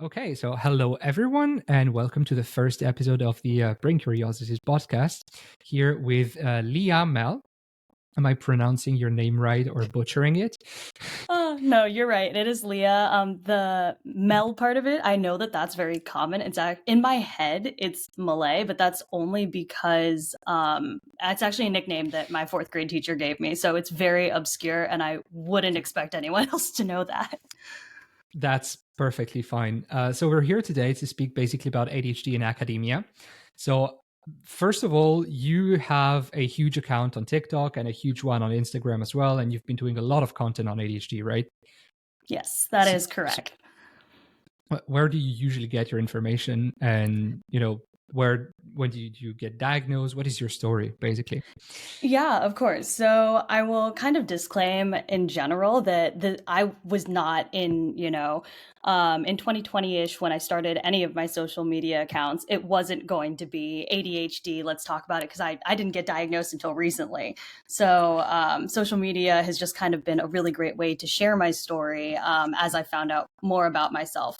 Okay, so hello everyone, and welcome to the first episode of the Brain Curiosities podcast. Here with Leah Melle. Am I pronouncing your name right or butchering it? No, you're right. It is Leah. The Mel part of it, I know that that's very common. In my head, it's Malay, but that's only because it's actually a nickname that my fourth grade teacher gave me. So it's very obscure, and I wouldn't expect anyone else to know that. That's perfectly fine. So we're here today to speak basically about ADHD in academia. So first of all, you have a huge account on TikTok and a huge one on Instagram as well, and you've been doing a lot of content on ADHD, right? Yes, that is correct. Where do you usually get your information, and when do you get diagnosed? What is your story basically? Yeah, of course. So I will kind of disclaim in general that I was not in 2020-ish when I started any of my social media accounts. It wasn't going to be ADHD. Let's talk about it because I didn't get diagnosed until recently. So social media has just kind of been a really great way to share my story as I found out more about myself.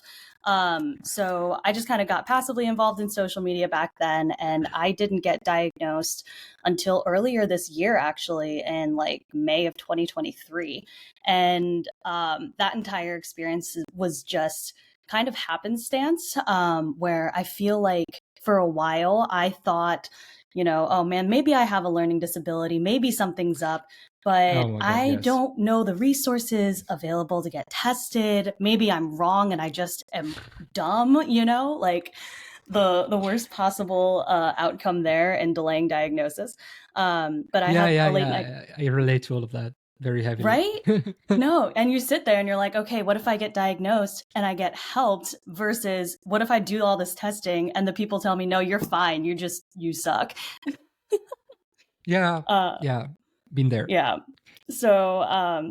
So I just kind of got passively involved in social media back then, and I didn't get diagnosed until earlier this year, actually, in like May of 2023. And that entire experience was just kind of happenstance, where I feel like for a while I thought, oh man, maybe I have a learning disability, maybe something's up. But Oh my God, I yes. don't know the resources available to get tested. Maybe I'm wrong and I just am dumb, like the worst possible outcome there and delaying diagnosis. But I had a late night, Yeah. I relate to all of that very heavily. right? No, and you sit there and you're like, okay, what if I get diagnosed and I get helped versus what if I do all this testing and the people tell me, no, you're fine, you suck. Yeah, Uh, yeah, been there. yeah. So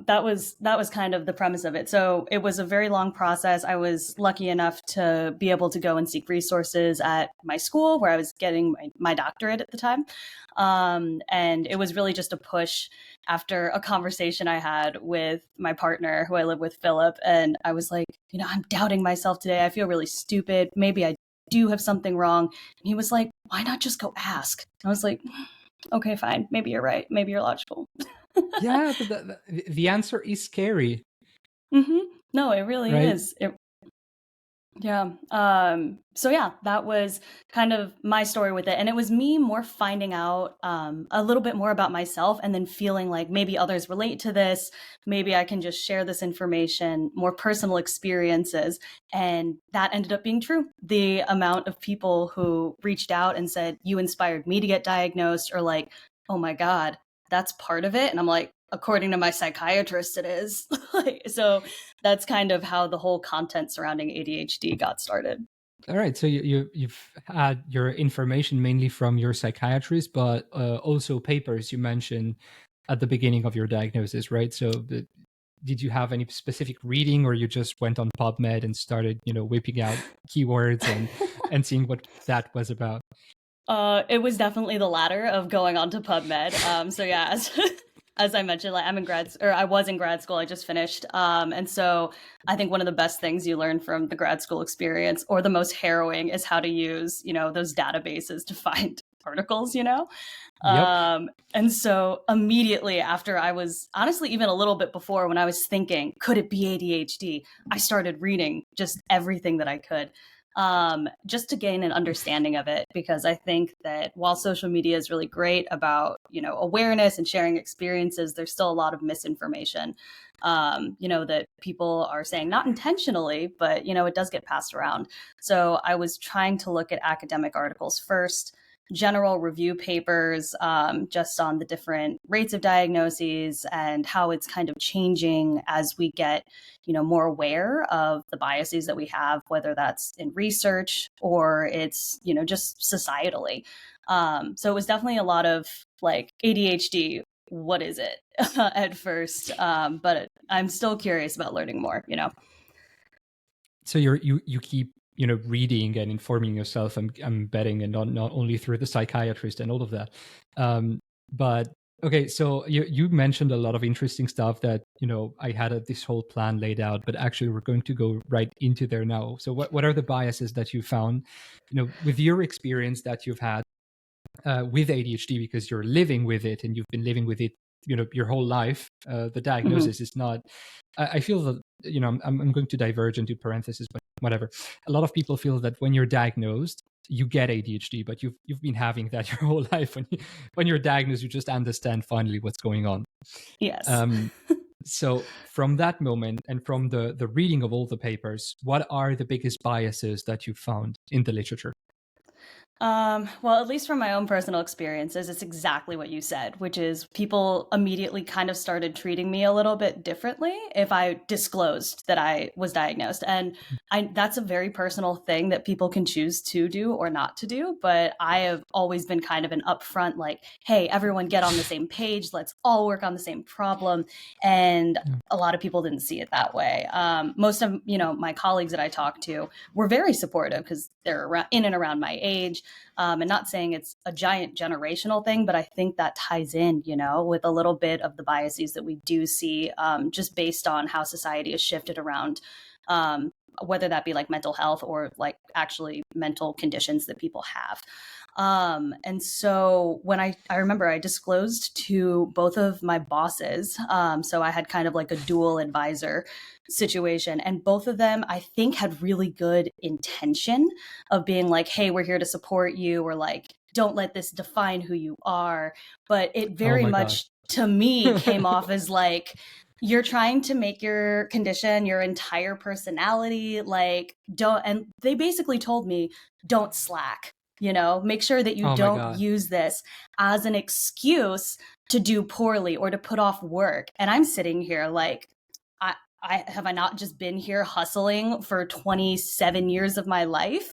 that was kind of the premise of it. So it was a very long process. I was lucky enough to be able to go and seek resources at my school where I was getting my doctorate at the time. And it was really just a push after a conversation I had with my partner who I live with, Philip. And I was like, I'm doubting myself today. I feel really stupid. Maybe I do have something wrong. And he was like, why not just go ask? I was like, okay, fine. Maybe you're right. Maybe you're logical. Yeah, but the answer is scary, Mm-hmm. No, it really right? is. Yeah. So yeah, that was kind of my story with it. And it was me more finding out a little bit more about myself and then feeling like maybe others relate to this. Maybe I can just share this information, more personal experiences. And that ended up being true. The amount of people who reached out and said, you inspired me to get diagnosed, or like, oh my God, that's part of it. And I'm like, according to my psychiatrist, it is. So that's kind of how the whole content surrounding ADHD got started. All right, so you've had your information mainly from your psychiatrist, but also papers you mentioned at the beginning of your diagnosis, right? So did you have any specific reading, or you just went on PubMed and started, whipping out keywords and seeing what that was about? It was definitely the latter of going on to PubMed. So yeah, as I mentioned, like I was in grad school. I just finished, and so I think one of the best things you learn from the grad school experience, or the most harrowing, is how to use those databases to find articles. Yep. And so immediately after, I was honestly even a little bit before, when I was thinking, could it be ADHD? I started reading just everything that I could, just to gain an understanding of it, because I think that while social media is really great about awareness and sharing experiences, there's still a lot of misinformation, that people are saying, not intentionally, but it does get passed around. So I was trying to look at academic articles first, general review papers, just on the different rates of diagnoses and how it's kind of changing as we get more aware of the biases that we have, whether that's in research or it's just societally. So it was definitely a lot of like, ADHD, what is it, at first, but I'm still curious about learning more. So you keep reading and informing yourself. I'm betting, and not only through the psychiatrist and all of that, but Okay, so you mentioned a lot of interesting stuff that, I had this whole plan laid out, but actually we're going to go right into there now. So what are the biases that you found, with your experience that you've had with ADHD, because you're living with it and you've been living with it, your whole life. The Hmm. diagnosis is not. I feel that, I'm going to diverge into parentheses, but whatever. A lot of people feel that when you're diagnosed, you get ADHD, but you've been having that your whole life. When you're diagnosed, you just understand finally what's going on. Yes. Um, so from that moment and from the reading of all the papers, what are the biggest biases that you found in the literature? Well, at least from my own personal experiences, it's exactly what you said, which is people immediately kind of started treating me a little bit differently if I disclosed that I was diagnosed. And that's a very personal thing that people can choose to do or not to do. But I have always been kind of an upfront, like, hey, everyone get on the same page. Let's all work on the same problem. And Yeah. a lot of people didn't see it that way. Most of, my colleagues that I talked to were very supportive because they're in and around my age. And not saying it's a giant generational thing, but I think that ties in, with a little bit of the biases that we do see, just based on how society has shifted around, whether that be like mental health or like actually mental conditions that people have. And so when I remember I disclosed to both of my bosses, so I had kind of like a dual advisor situation, and both of them I think had really good intention of being like, hey, we're here to support you, or like, don't let this define who you are. But it Oh very my God. much to me came off as like, you're trying to make your condition your entire personality. Like, don't, and they basically told me, don't slack, make sure that you Oh my don't God. use this as an excuse to do poorly or to put off work. And I'm sitting here like, I not just been here hustling for 27 years of my life,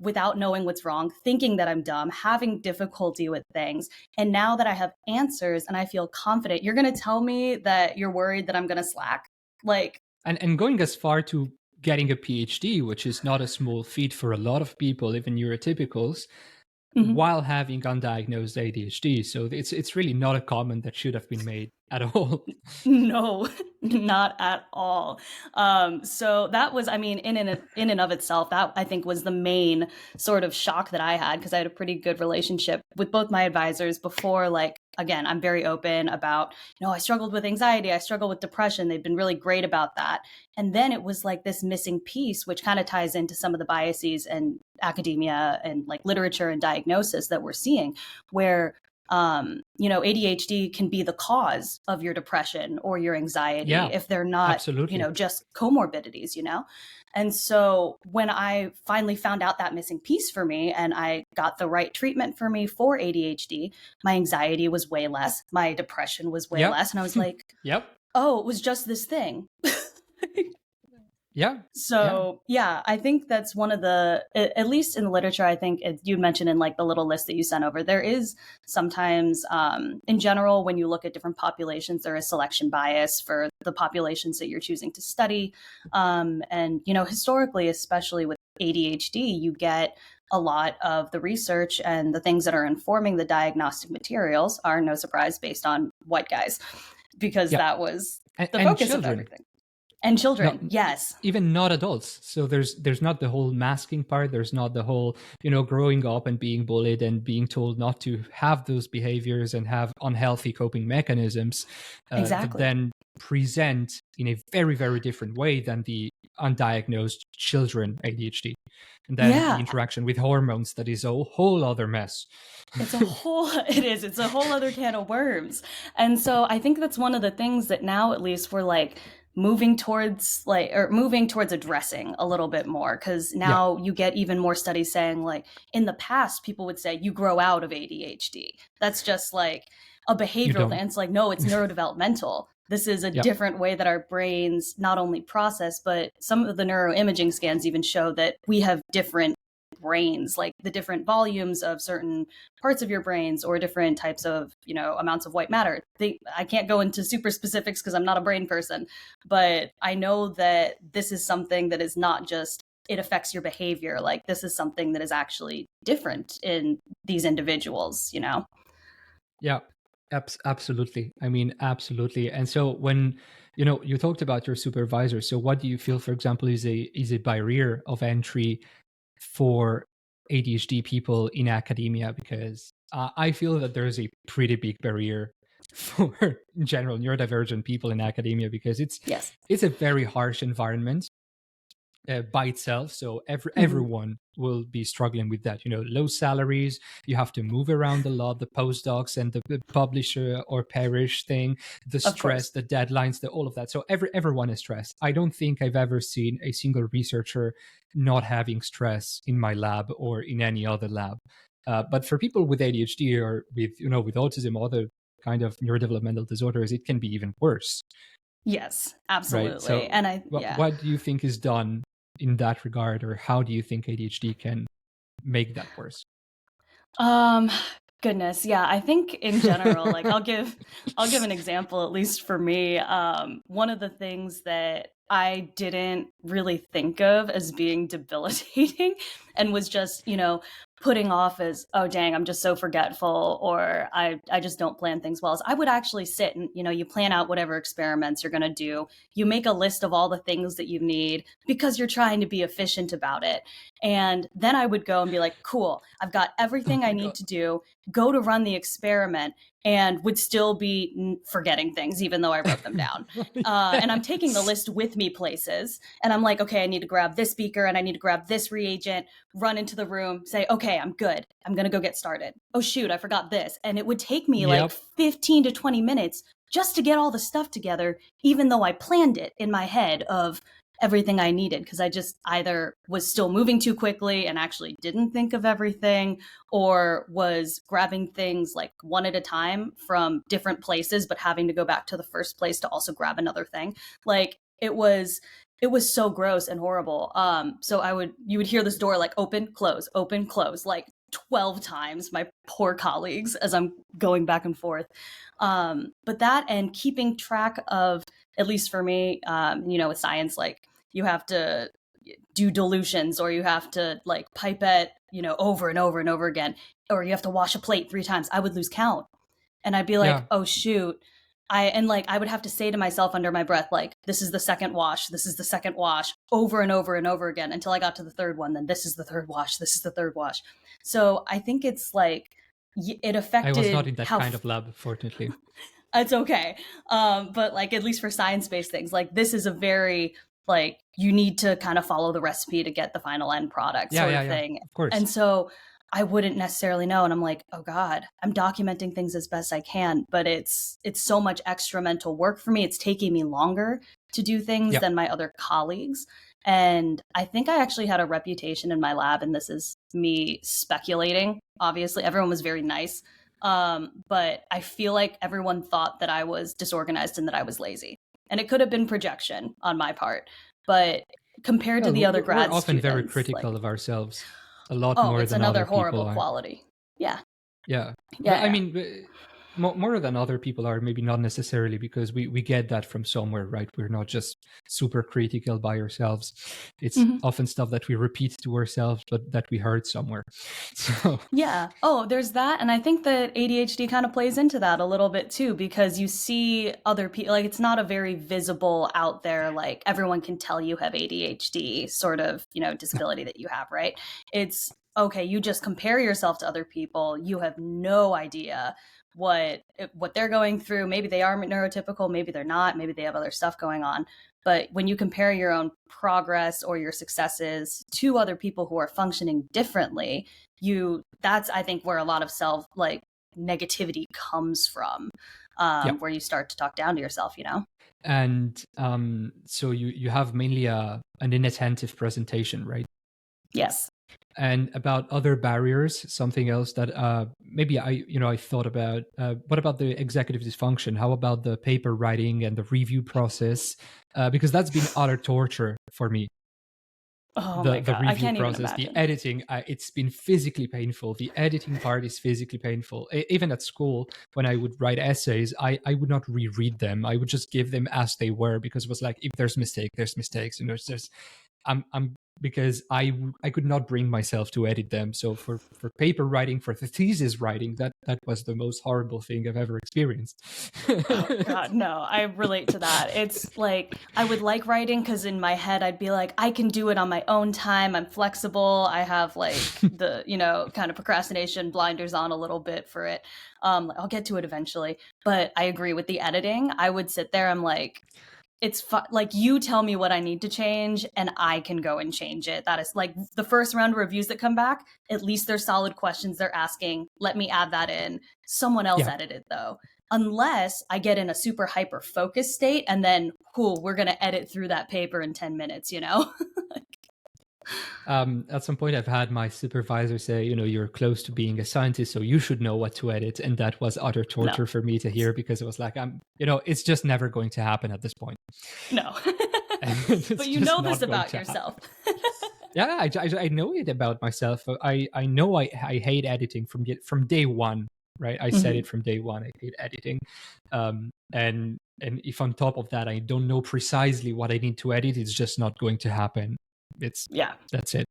without knowing what's wrong, thinking that I'm dumb, having difficulty with things. And now that I have answers and I feel confident, you're going to tell me that you're worried that I'm going to slack? Like, And going as far to getting a PhD, which is not a small feat for a lot of people, even neurotypicals, mhm. while having undiagnosed ADHD. So it's really not a comment that should have been made at all. No, not at all. So that was, I mean, in and of itself, that I think was the main sort of shock that I had, because I had a pretty good relationship with both my advisors before. Like, again, I'm very open about, I struggled with anxiety, I struggled with depression. They've been really great about that. And then it was like this missing piece, which kind of ties into some of the biases and academia and like literature and diagnosis that we're seeing, where ADHD can be the cause of your depression or your anxiety Yeah, if they're not, absolutely. just comorbidities. And so when I finally found out that missing piece for me and I got the right treatment for me for ADHD, my anxiety was way less, my depression was way Yep. less. And I was like, Yep. oh, it was just this thing. Yeah. Yeah. So yeah, I think that's one of the, at least in the literature, I think you mentioned in like the little list that you sent over, there is sometimes, in general, when you look at different populations, there is selection bias for the populations that you're choosing to study. And, historically, especially with ADHD, you get a lot of the research and the things that are informing the diagnostic materials are, no surprise, based on white guys, because Yeah. that was the And focus of children. everything. And No, children, yes. even not adults. So there's not the whole masking part. There's not the whole, growing up and being bullied and being told not to have those behaviors and have unhealthy coping mechanisms that Exactly. then present in a very, very different way than the undiagnosed children ADHD. And then the Yeah. interaction with hormones, that is a whole other mess. It's a whole other can of worms. And so I think that's one of the things that now at least we're like moving towards addressing a little bit more, because Yeah, now you get even more studies saying like in the past people would say you grow out of ADHD. That's just like a you behavioral thing. don't. It's like, no, it's neurodevelopmental. This is a Yeah, different way that our brains not only process, but some of the neuroimaging scans even show that we have different brains, like the different volumes of certain parts of your brains or different types of, amounts of white matter. I can't go into super specifics because I'm not a brain person, but I know that this is something that is not just it affects your behavior. Like, this is something that is actually different in these individuals. yeah. Absolutely. I mean, absolutely. And so when you talked about your supervisor, so what do you feel, for example, is a barrier of entry for ADHD people in academia? Because I feel that there's a pretty big barrier for in general neurodivergent people in academia, because Yes. it's a very harsh environment by itself. So Hmm. everyone will be struggling with that. Low salaries. You have to move around a lot. The postdocs and the publisher or perish thing. The Of course. stress, the deadlines, all of that. So everyone is stressed. I don't think I've ever seen a single researcher not having stress in my lab or in any other lab. But for people with ADHD or with autism or other kind of neurodevelopmental disorders, it can be even worse, Yes, right? absolutely. So And I, yeah. what do you think is done in that regard, or how do you think ADHD can make that worse? Um, Goodness, yeah, I think in general, like I'll give an example, at least for me. One of the things that I didn't really think of as being debilitating and was just, putting off as, oh dang, I'm just so forgetful, or I just don't plan things well, is I would actually sit and, you plan out whatever experiments you're gonna do. You make a list of all the things that you need because you're trying to be efficient about it. And then I would go and be like, cool, I've got Oh everything I my need god. to do, go to run the experiment, and would still be forgetting things, even though I wrote them down. And I'm taking the Yes. list with me places. And I'm like, okay, I need to grab this beaker and I need to grab this reagent, run into the room, say, okay, I'm good. I'm going to go get started. Oh, shoot, I forgot this. And it would take me like Yep. 15 to 20 minutes just to get all the stuff together, even though I planned it in my head of everything I needed, because I just either was still moving too quickly and actually didn't think of everything, or was grabbing things like one at a time from different places, but having to go back to the first place to also grab another thing. Like it was so gross and horrible. So you would hear this door like open, close, like 12 times, my poor colleagues, as I'm going back and forth. But that, and keeping track of, at least for me, with science, like you have to do dilutions, or you have to like pipette, over and over and over again, or you have to wash a plate 3 times. I would lose count, and I'd be like, Yeah. oh shoot. I would have to say to myself under my breath, like, this is the second wash, this is the second wash, over and over and over again until I got to the third one. Then this is the third wash, this is the third wash. So I think it's like it I was not affected in that how kind of lab, fortunately. it's okay. But like, at least for science-based things, like this is a very, like, you need to kind of follow the recipe to get the final end product Yeah, sort yeah, of yeah. thing. Of course. And so I wouldn't necessarily know. And I'm like, oh God, I'm documenting things as best I can, but it's so much extra mental work for me. It's taking me longer to do things Yep. than my other colleagues. And I think I actually had a reputation in my lab, and this is me speculating. Obviously, everyone was very nice, but I feel like everyone thought that I was disorganized and that I was lazy. And it could have been projection on my part. But compared to Well, the other we're grad often very students, like, critical of ourselves, a lot oh, more it's than other another people horrible are. quality. Yeah. Yeah. But Yeah. I Yeah. mean, more than other people are, maybe not necessarily, because we get that from somewhere, right? We're not just super critical by ourselves. It's Mhm. often stuff that we repeat to ourselves, but that we heard somewhere. So, Yeah. Oh, there's that. And I think that ADHD kind of plays into that a little bit too, because you see other people, like, it's not a very visible out there, like, everyone can tell you have ADHD sort of, disability that you have, right? It's okay, you just compare yourself to other people. You have no idea what they're going through. Maybe they are neurotypical, maybe they're not, maybe they have other stuff going on. But when you compare your own progress or your successes to other people who are functioning differently, that's, I think, where a lot of self, like, negativity comes from, yeah. where you start to talk down to yourself. And so you have mainly an inattentive presentation, right? Yes. And about other barriers, something else that maybe I thought about. What about the executive dysfunction? How about the paper writing and the review process? Because that's been utter torture for me. Oh my The God, I review can't even process, the imagine. editing, it's been physically painful. The editing part is physically painful. Even at school, when I would write essays, I would not reread them. I would just give them as they were, because it was like, if there's mistake, there's mistakes. It's just I'm because I could not bring myself to edit them. So for paper writing, for the thesis writing, that was the most horrible thing I've ever experienced. Oh God, no, I relate to that. It's like I would like writing because in my head I'd be like, I can do it on my own time. I'm flexible. I have like the, kind of procrastination blinders on a little bit for it. I'll get to it eventually. But I agree with the editing. I would sit there, I'm like, it's like you tell me what I need to change and I can go and change it. That is like the first round of reviews that come back, at least they're solid questions they're asking. Let me add that in. Someone else edited though. Unless I get in a super hyper focused state and then, we're going to edit through that paper in 10 minutes, At some point, I've had my supervisor say, you're close to being a scientist, so you should know what to edit. And that was utter torture for me to hear, because it was like, it's just never going to happen at this point. No. But you know this about yourself. Yeah, I know it about myself. I know I hate editing from day one, right? I said it from day one. I hate editing. And if on top of that, I don't know precisely what I need to edit, it's just not going to happen. That's it.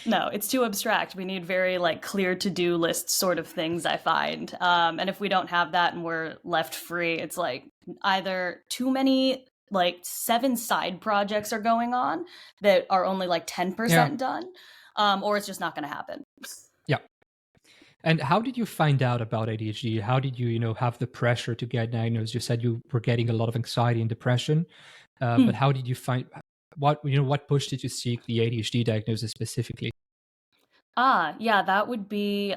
No, it's too abstract. We need very like clear to-do list sort of things, I find. And if we don't have that and we're left free, it's like either too many like 7 side projects are going on that are only like 10% done, or it's just not going to happen. Yeah. And how did you find out about ADHD? How did you, have the pressure to get diagnosed? You said you were getting a lot of anxiety and depression, but how did you find what pushed you to seek the ADHD diagnosis specifically? Yeah, that would be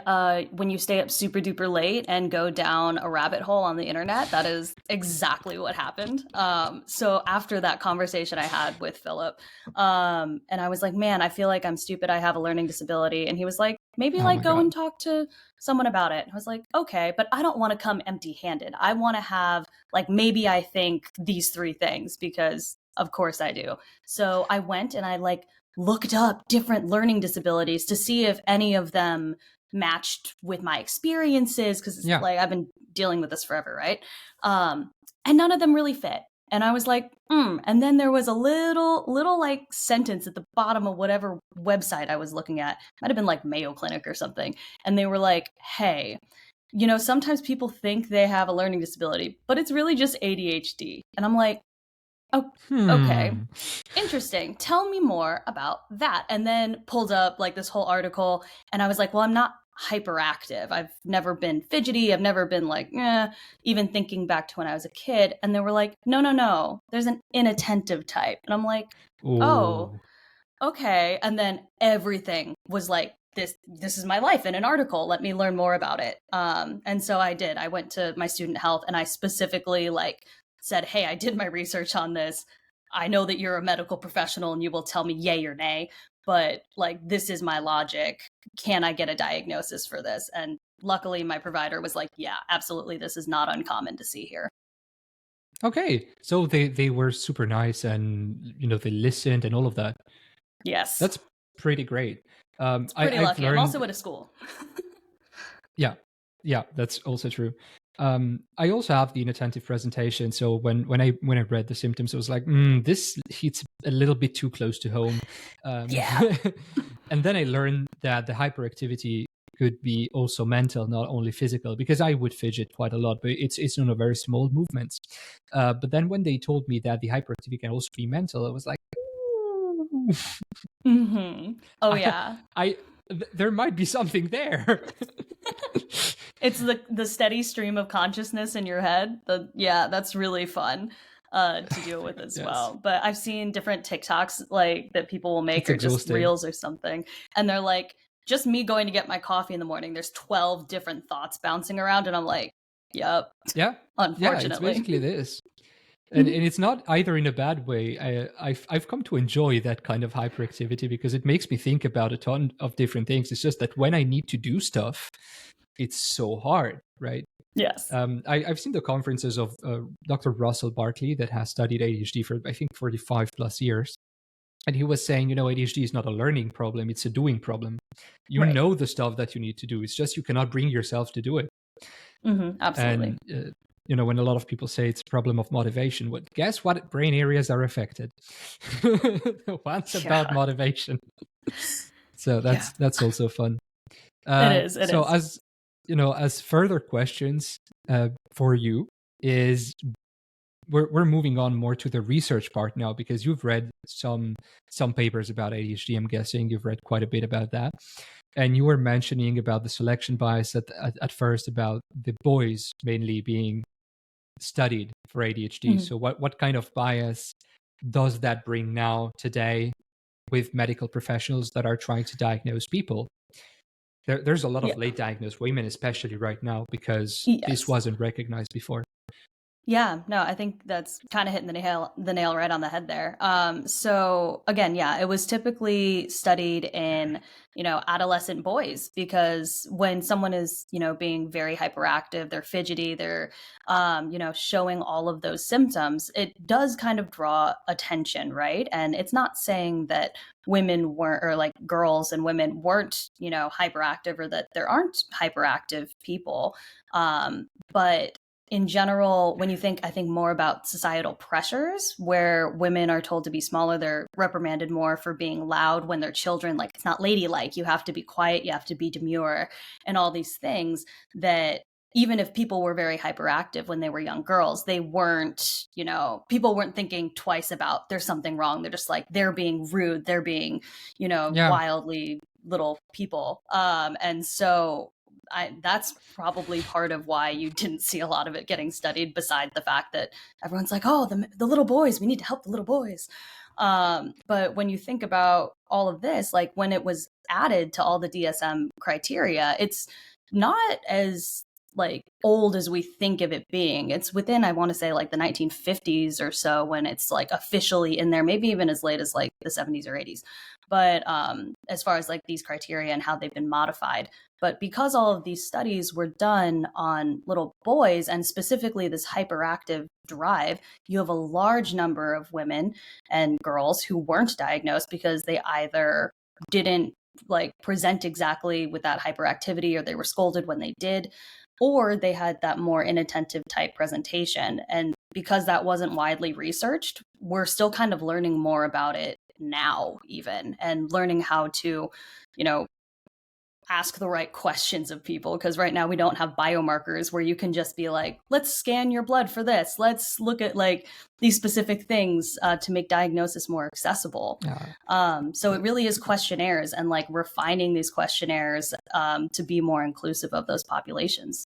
when you stay up super duper late and go down a rabbit hole on the internet. That is exactly what happened. So after that conversation I had with Philip, and I was like, man, I feel like I'm stupid. I have a learning disability. And he was like, maybe go and talk to someone about it. I was like, okay, but I don't want to come empty handed. I want to have like, maybe I think these 3 things, because of course I do. So I went and I looked up different learning disabilities to see if any of them matched with my experiences, because like I've been dealing with this forever, right? And none of them really fit. And I was like, And then there was a little like sentence at the bottom of whatever website I was looking at. Might have been like Mayo Clinic or something. And they were like, hey, sometimes people think they have a learning disability, but it's really just ADHD. And I'm like, oh, okay, interesting. Tell me more about that. And then pulled up like this whole article, and I was like, well, I'm not hyperactive. I've never been fidgety. I've never been like, even thinking back to when I was a kid. And they were like, no, there's an inattentive type. And I'm like, oh, okay. And then everything was like, this is my life in an article. Let me learn more about it. And so I did. I went to my student health and I specifically said, hey, I did my research on this. I know that you're a medical professional and you will tell me yay or nay, but this is my logic. Can I get a diagnosis for this? And luckily my provider was like, yeah, absolutely. This is not uncommon to see here. Okay. So they were super nice, and they listened and all of that. Yes. That's pretty great. It's pretty lucky. I'm also at a school. Yeah, that's also true. I also have the inattentive presentation. So when I read the symptoms, I was like, this hits a little bit too close to home. And then I learned that the hyperactivity could be also mental, not only physical, because I would fidget quite a lot, but it's on a very small movements. But then when they told me that the hyperactivity can also be mental, I was like, oh yeah, there might be something there. It's the steady stream of consciousness in your head. That's really fun to deal with as well. But I've seen different TikToks that people will make, or just reels or something, and they're like, just me going to get my coffee in the morning, there's 12 different thoughts bouncing around, and I'm like, yep. Yeah. Unfortunately. Yeah, it's basically this. And it's not either in a bad way. I've come to enjoy that kind of hyperactivity because it makes me think about a ton of different things. It's just that when I need to do stuff, it's so hard, right? Yes. I've seen the conferences of Dr. Russell Barkley that has studied ADHD for, I think, 45 plus years. And he was saying, ADHD is not a learning problem, it's a doing problem. You know the stuff that you need to do. It's just you cannot bring yourself to do it. Absolutely. And when a lot of people say it's a problem of motivation, guess what brain areas are affected? What's about Yeah. motivation? So Yeah. that's also fun. It is. It So is. as further questions for you is, we're moving on more to the research part now, because you've read some papers about ADHD. I'm guessing you've read quite a bit about that, and you were mentioning about the selection bias at first, about the boys mainly being studied for ADHD. Mhm. So what kind of bias does that bring now today with medical professionals that are trying to diagnose people? There's a lot Yeah. of late diagnosed women, especially right now, because this Yes. wasn't recognized before. Yeah, no, I think that's kind of hitting the nail right on the head there. So again, yeah, it was typically studied in, adolescent boys, because when someone is, being very hyperactive, they're fidgety, they're, showing all of those symptoms, it does kind of draw attention, right? And it's not saying that women weren't, or like girls and women weren't, hyperactive, or that there aren't hyperactive people. But in general, when you think, I think more about societal pressures where women are told to be smaller, they're reprimanded more for being loud when they're children. Like, it's not ladylike. You have to be quiet, you have to be demure, and all these things that even if people were very hyperactive when they were young girls, they weren't, people weren't thinking twice about there's something wrong. They're just like, they're being rude, they're being, Yeah. wildly little people. And so that's probably part of why you didn't see a lot of it getting studied, beside the fact that everyone's like, oh, the little boys, we need to help the little boys. But when you think about all of this, like when it was added to all the DSM criteria, it's not as like old as we think of it being. It's within, I want to say, like the 1950s or so, when it's like officially in there, maybe even as late as like the 70s or 80s. But as far as like these criteria and how they've been modified. But because all of these studies were done on little boys, and specifically this hyperactive drive, you have a large number of women and girls who weren't diagnosed because they either didn't like present exactly with that hyperactivity, or they were scolded when they did, or they had that more inattentive type presentation. And because that wasn't widely researched, we're still kind of learning more about it now, even, and learning how to, you know, ask the right questions of people, because right now we don't have biomarkers where you can just be like, let's scan your blood for this, let's look at like these specific things to make diagnosis more accessible. So it really is questionnaires, and like refining these questionnaires to be more inclusive of those populations.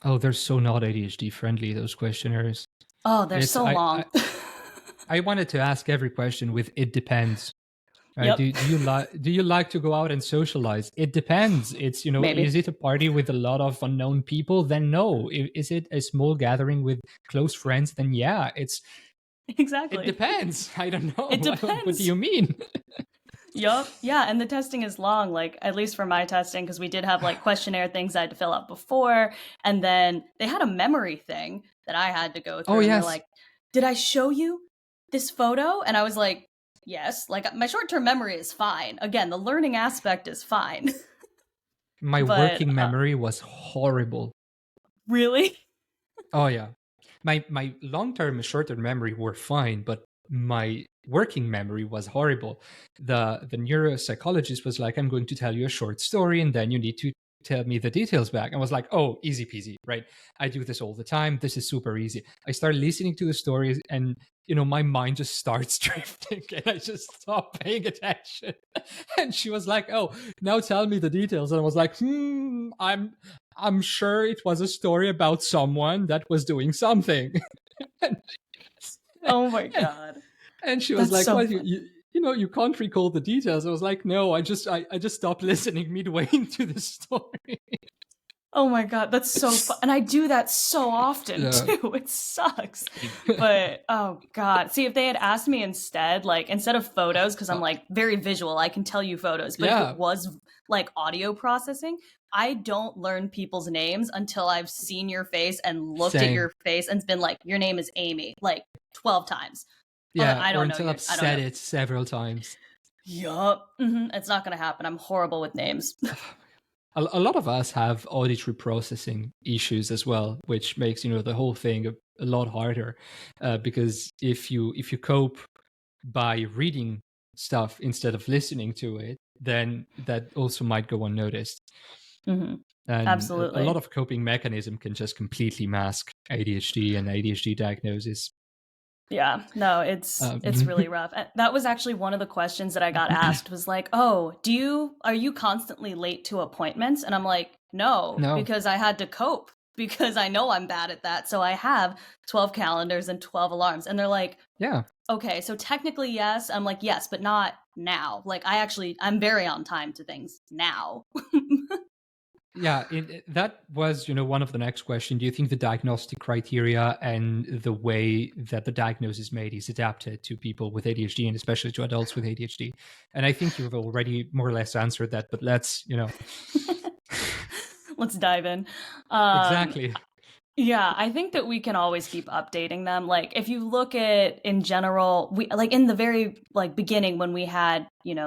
Oh, they're so not ADHD friendly, those questionnaires. Oh, they're It's so long. I wanted to ask every question with "it depends." Yep. Do you like to go out and socialize? It depends. It's, is Maybe. it a party with a lot of unknown people? Then no. Is it a small gathering with close friends? Then yeah. It Exactly. depends. I don't know. It What do depends. you mean? Yup. Yeah. And the testing is long, like at least for my testing, because we did have like questionnaire things I had to fill out before. And then they had a memory thing that I had to go Oh through. And they're yes, like, did I show you this photo? And I was like, yes. Like my short term memory is fine. Again, the learning aspect is fine. my But working memory was horrible. really? Oh yeah, my long term and short term memory were fine, but my working memory was horrible. The neuropsychologist was like, I'm going to tell you a short story, and then you need to tell me the details back. I was like, oh, easy peasy, right? I do this all the time. This is super easy. I started listening to the stories, and my mind just starts drifting, and I just stop paying attention. And she was like, oh, now tell me the details. And I was like, I'm sure it was a story about someone that was doing something. and, Oh my God. and she was That's like, so "What? funny. You can't recall the details." I was like, "No, I just stopped listening midway into the story." Oh my God, that's so fun. And I do that so often Yeah, too. It sucks. But oh God. See, if they had asked me instead, like instead of photos, because I'm uh, like very visual, I can tell you photos. But if it yeah, was like audio processing, I don't learn people's names until I've seen your face and looked at same. your face and been like, your name is Amy, like 12 times. Yeah, I or don't know until your, I've I don't said know. it several times. Yup. It's not going to happen. I'm horrible with names. a lot of us have auditory processing issues as well, which makes the whole thing a lot harder, because if you cope by reading stuff instead of listening to it, then that also might go unnoticed. Mm-hmm. And a lot Absolutely. of coping mechanism can just completely mask ADHD and ADHD diagnosis. Yeah, no, it's really rough. That was actually one of the questions that I got asked was like, "Oh, are you constantly late to appointments?" And I'm like, "No, No. because I had to cope because I know I'm bad at that. So I have 12 calendars and 12 alarms." And they're like, Yeah. "Okay, so technically yes." I'm like, "Yes, but not now. Like I'm very on time to things now." Yeah, that was, one of the next question. Do you think the diagnostic criteria and the way that the diagnosis is made is adapted to people with ADHD and especially to adults with ADHD? And I think you've already more or less answered that, but let's. Let's dive in. Um, Exactly. Yeah, I think that we can always keep updating them. Like if you look at in general, we like in the very like beginning when we had,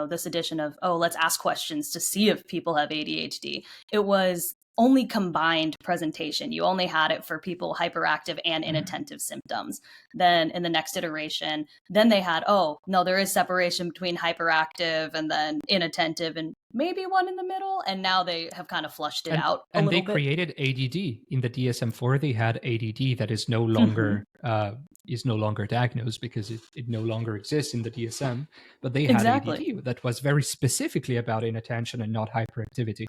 this edition of, oh, let's ask questions to see if people have ADHD. It was only combined presentation. You only had it for people hyperactive and inattentive symptoms. Then in the next iteration, then they had, oh, no, there is separation between hyperactive and then inattentive and maybe one in the middle. And now they have kind of flushed it and out a and they little bit. created ADD in the DSM-4. They had ADD that is no Mhm. longer diagnosed because it no longer exists in the DSM. But they had Exactly. ADD that was very specifically about inattention and not hyperactivity.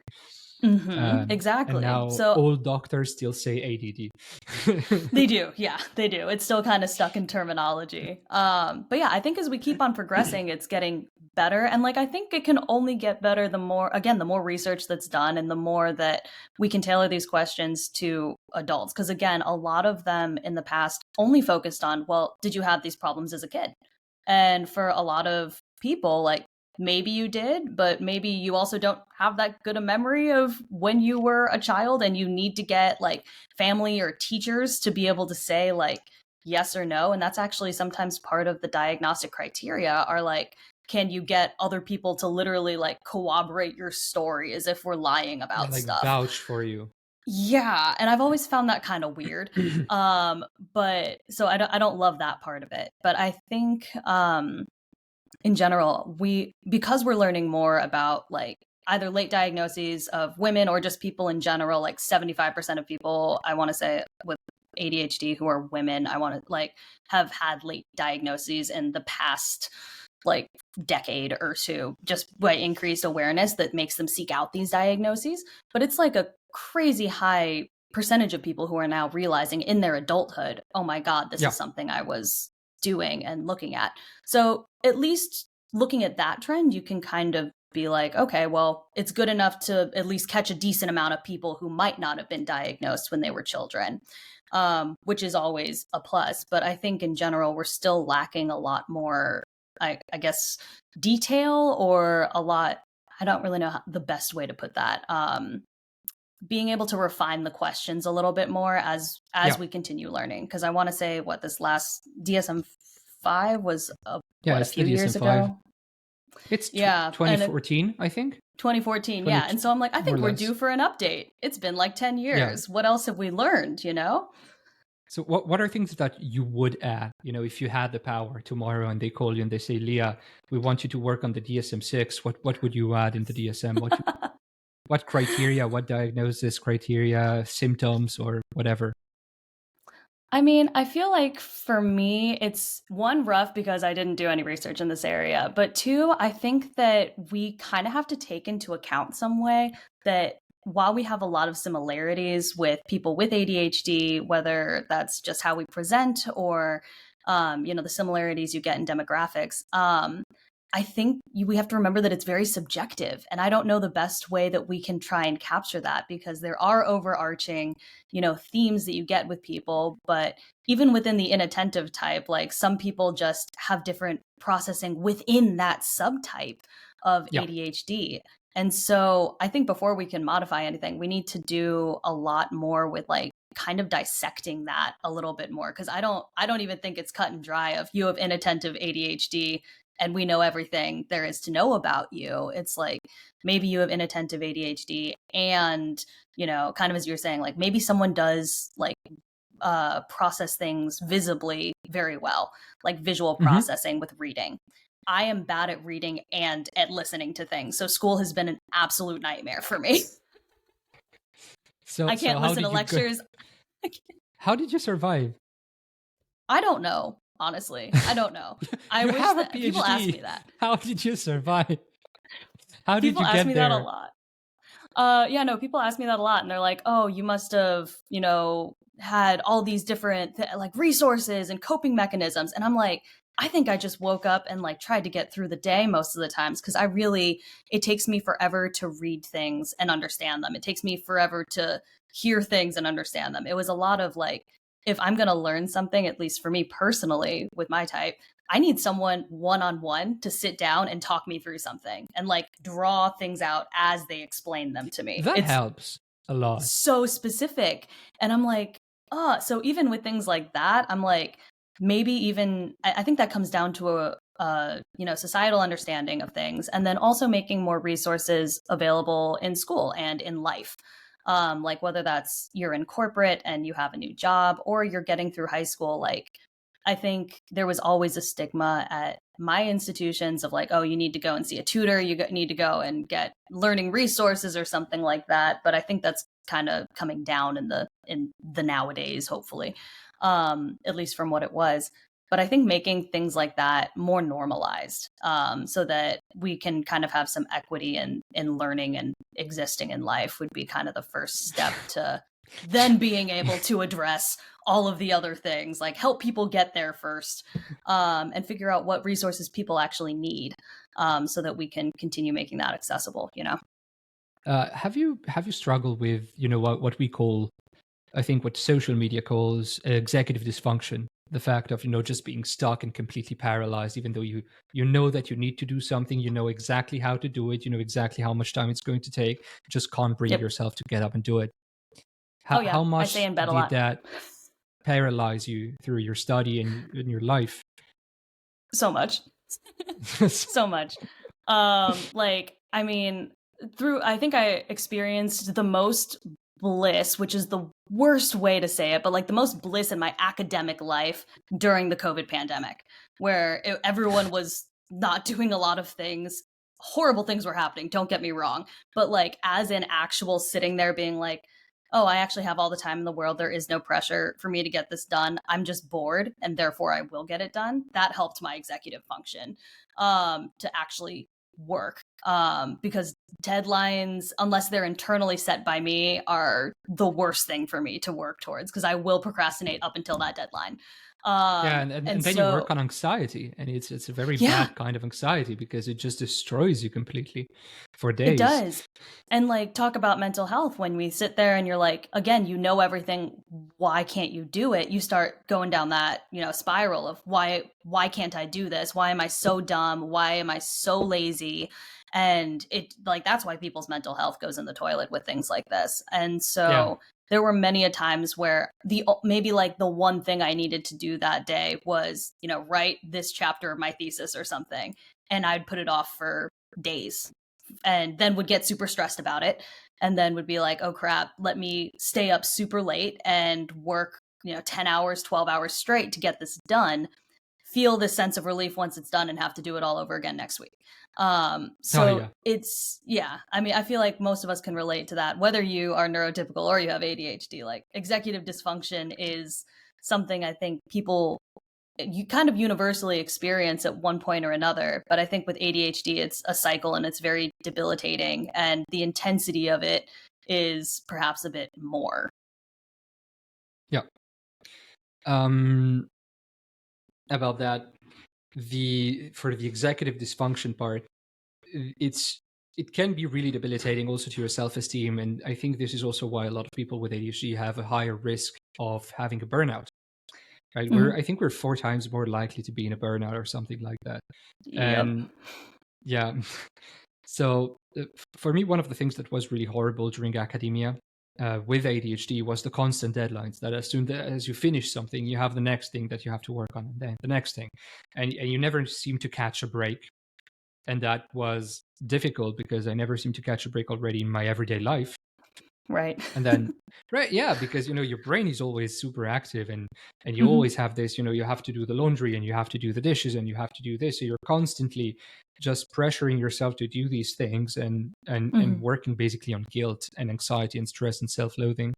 And Exactly. now So all doctors still say ADD. they do. Yeah, they do. It's still kind of stuck in terminology. But yeah, I think as we keep on progressing, it's getting better. And like, I think it can only get better the more research that's done and the more that we can tailor these questions to adults. Because again, a lot of them in the past only focused on, well, did you have these problems as a kid? And for a lot of people, like, maybe you did, but maybe you also don't have that good a memory of when you were a child and you need to get like family or teachers to be able to say like yes or no. And that's actually sometimes part of the diagnostic criteria are like, can you get other people to literally like corroborate your story as if we're lying Yeah, about like stuff? vouch for you. Yeah, and I've always found that kind of weird. But so I don't love that part of it. But I think in general, because we're learning more about like either late diagnoses of women or just people in general, like 75% of people, I want to say with ADHD who are women, I want to like have had late diagnoses in the past like decade or two, just by increased awareness that makes them seek out these diagnoses. But it's like a crazy high percentage of people who are now realizing in their adulthood, oh my God, this is Yeah. something I was doing and looking at. So at least looking at that trend, you can kind of be like, okay, well, it's good enough to at least catch a decent amount of people who might not have been diagnosed when they were children, which is always a plus. But I think in general, we're still lacking a lot more, I guess, detail or a lot. I don't really know the best way to put that. Being able to refine the questions a little bit more as Yeah. we continue learning. Because I want to say what this last DSM-5 was Yeah, a it's the few years DSM-5. ago. It's Yeah, and 2014, I think. 2014, 20, yeah. And so I'm like, I more or think we're less. due for an update. It's been like 10 Yeah. years. What else have we learned? So what are things that you would add, if you had the power tomorrow and they call you and they say, Leah, we want you to work on the DSM-6, what would you add in the DSM? What criteria, what diagnosis criteria, symptoms or whatever? I mean, I feel like for me, it's one, rough because I didn't do any research in this area. But two, I think that we kind of have to take into account some way that while we have a lot of similarities with people with ADHD, whether that's just how we present or, the similarities you get in demographics, I think we have to remember that it's very subjective. And I don't know the best way that we can try and capture that because there are overarching themes that you get with people, but even within the inattentive type, like some people just have different processing within that subtype of Yeah. ADHD. And so I think before we can modify anything, we need to do a lot more with like kind of dissecting that a little bit more because I don't even think it's cut and dry of you have inattentive ADHD and we know everything there is to know about you. It's like maybe you have inattentive ADHD, and kind of as you're saying, like maybe someone does like process things visibly very well, like visual Mm-hmm. processing with reading. I am bad at reading and at listening to things, so school has been an absolute nightmare for me. So I so can't how listen to did you go? lectures. How did you survive? I don't know, honestly. I don't know. I You wish have a that people ask me PhD. that. How did you survive? How did People you ask get me that a there? lot. Yeah, no, people ask me that a lot, and they're like, "Oh, you must have, had all these different like resources and coping mechanisms." And I'm like, I think I just woke up and like tried to get through the day most of the times, because it takes me forever to read things and understand them. It takes me forever to hear things and understand them. It was a lot of like, if I'm going to learn something, at least for me personally with my type, I need someone one on one to sit down and talk me through something and like draw things out as they explain them to me. That It's helps a lot. so specific. And I'm like, oh, so even with things like that, I'm like, maybe even, I think that comes down to societal understanding of things. And then also making more resources available in school and in life. Like whether that's you're in corporate and you have a new job, or you're getting through high school, like I think there was always a stigma at my institutions of like, oh, you need to go and see a tutor, need to go and get learning resources or something like that. But I think that's kind of coming down in the nowadays, hopefully, at least from what it was. But I think making things like that more normalized, so that we can kind of have some equity in learning and existing in life, would be kind of the first step to then being able to address all of the other things, like help people get there first, and figure out what resources people actually need, so that we can continue making that accessible. Have you struggled with what we call, I think what social media calls executive dysfunction? The fact of just being stuck and completely paralyzed, even though you know that you need to do something, you know exactly how to do it, you know exactly how much time it's going to take, you just can't bring Yep. yourself to get up and do it. Oh How yeah, I stay much in bed a did lot. that paralyze you through your study and in your life? So much. So much. Like, I mean, I think I experienced the most bliss, which is the worst way to say it, but like the most bliss in my academic life during the COVID pandemic, where everyone was not doing a lot of things. Horrible things were happening, don't get me wrong. But like, as in actual sitting there being like, oh, I actually have all the time in the world. There is no pressure for me to get this done. I'm just bored, and therefore I will get it done. That helped my executive function, to actually work, because deadlines, unless they're internally set by me, are the worst thing for me to work towards, because I will procrastinate up until that deadline. Yeah, And and then you work so, on anxiety, and it's a very yeah, bad kind of anxiety because it just destroys you completely for it days. does. And like, talk about mental health, when we sit there and you're like, again, you know everything, why can't you do it? You start going down that, spiral of why can't I do this? Why am I so dumb? Why am I so lazy? And it, like, that's why people's mental health goes in the toilet with things like this. And Yeah, so there were many a times where maybe like the one thing I needed to do that day was, write this chapter of my thesis or something. And I'd put it off for days, and then would get super stressed about it, and then would be like, oh crap, let me stay up super late and work 10 hours, 12 hours straight to get this done, feel this sense of relief once it's done, and have to do it all over again next week. oh So yeah, it's, yeah, I mean, I feel like most of us can relate to that, whether you are neurotypical or you have ADHD. Like, executive dysfunction is something I think people, you kind of universally experience at one point or another. But I think with ADHD, it's a cycle, and it's very debilitating, and the intensity of it is perhaps a bit more. yeah. Um, about that, for the executive dysfunction part, it's it can be really debilitating also to your self-esteem, and I think this is also why a lot of people with ADHD have a higher risk of having a burnout. Right? Mhm. I think we're 4 times more likely to be in a burnout or something like that. Yep. And yeah, so for me, one of the things that was really horrible during academia with ADHD was the constant deadlines. That as soon as you finish something, you have the next thing that you have to work on, and then the next thing, and you never seem to catch a break. And that was difficult because I never seem to catch a break already in my everyday life. Right. And then, right, yeah, because your brain is always super active, and you always have this. You have to do the laundry, and you have to do the dishes, and you have to do this. So you're constantly just pressuring yourself to do these things, and working basically on guilt and anxiety and stress and self-loathing.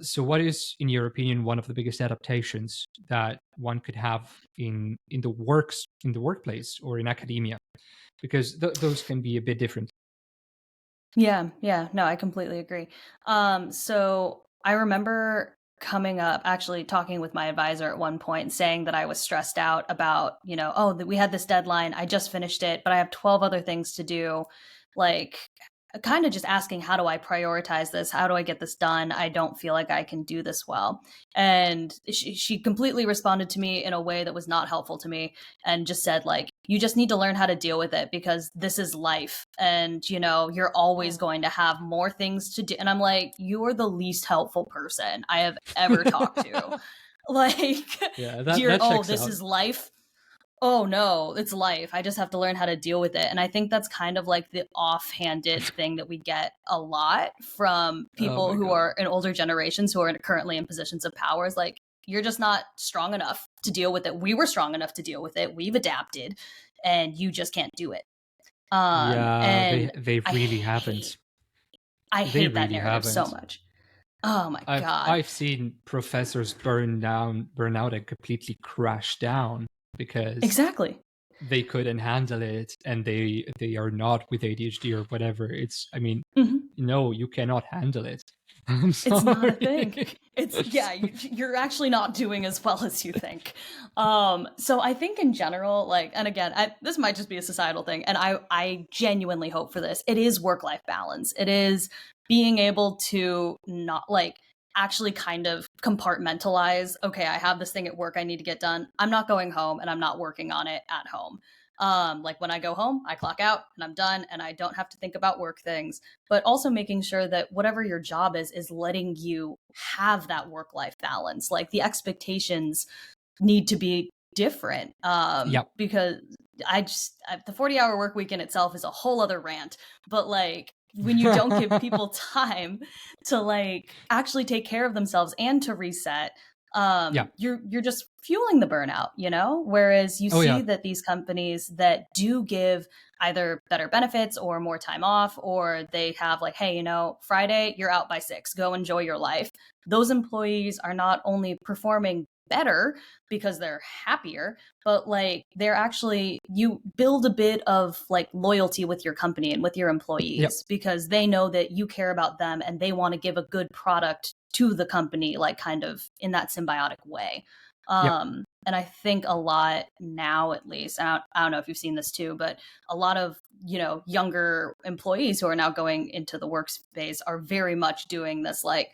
So what is, in your opinion, one of the biggest adaptations that one could have in the workplace or in academia? Because those can be a bit different. Yeah, yeah. No, I completely agree. So I remember coming up, actually talking with my advisor at one point, saying that I was stressed out about, oh, that we had this deadline. I just finished it, but I have 12 other things to do. Like, kind of just asking, how do I prioritize this? How do I get this done? I don't feel like I can do this well. And she completely responded to me in a way that was not helpful to me, and just said, like, you just need to learn how to deal with it, because this is life, and you're always going to have more things to do. And I'm like, you're the least helpful person I have ever talked to. Like, Yeah, dear, that oh, checks this out. is life. Oh no, it's life. I just have to learn how to deal with it. And I think that's kind of like the offhanded thing that we get a lot from Oh people my who god. are in older generations who are currently in positions of power. Is like, you're just not strong enough to deal with it. We were strong enough to deal with it. We've adapted, and you just can't do it. Yeah, And they I really hate haven't. I They hate that really narrative so haven't. much. Oh my I've God. I've seen professors burn out, and completely crash down because Exactly. they couldn't handle it, and they are not with ADHD or whatever. It's, I mean, Mhm. no, you cannot handle it. I'm It's not a sorry. thing. It's, yeah, you're actually not doing as well as you think. So I think in general, like, and again, this might just be a societal thing, and I genuinely hope for this. It is work-life balance. It is being able to not, like, actually kind of compartmentalize. Okay, I have this thing at work I need to get done. I'm not going home, and I'm not working on it at home. Like, when I go home, I clock out and I'm done, and I don't have to think about work things. But also making sure that whatever your job is letting you have that work-life balance. Like, the expectations need to be different, Yep. because the 40-hour work week in itself is a whole other rant. But, like, when you don't give people time to, like, actually take care of themselves and to reset, Yeah. you're just fueling the burnout, whereas you Oh see yeah. that these companies that do give either better benefits or more time off, or they have, like, hey, Friday you're out by 6, go enjoy your life. Those employees are not only performing better because they're happier, but, like, they're actually, you build a bit of, like, loyalty with your company and with your Yep. employees, because they know that you care about them and they want to give a good product to the company, like, kind of in that symbiotic way. Yep. And I think a lot now, at least, I don't know if you've seen this too, but a lot of, younger employees who are now going into the workspace are very much doing this, like,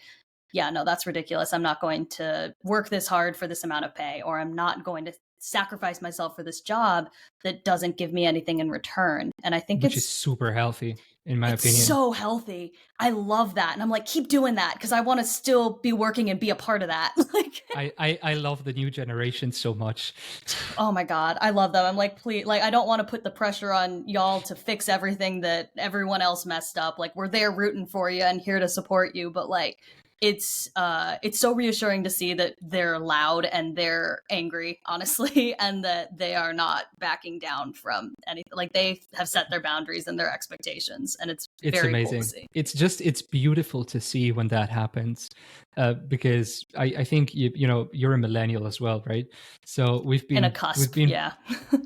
yeah, no, that's ridiculous. I'm not going to work this hard for this amount of pay, or I'm not going to sacrifice myself for this job that doesn't give me anything in return. And I think Which is super healthy, in my it's opinion. so healthy. I love that. And I'm like, keep doing that, because I want to still be working and be a part of that. Like, I love the new generation so much. oh my God, I love them. I'm like, please, like, I don't want to put the pressure on y'all to fix everything that everyone else messed up. Like, we're there rooting for you and here to support you. But, like, it's so reassuring to see that they're loud and they're angry, honestly, and that they are not backing down from anything. Like, they have set their boundaries and their expectations, and it's It's very cool to amazing. see. It's beautiful to see when that happens, because I think you're a millennial as well, right? So In a we've cusp, been yeah.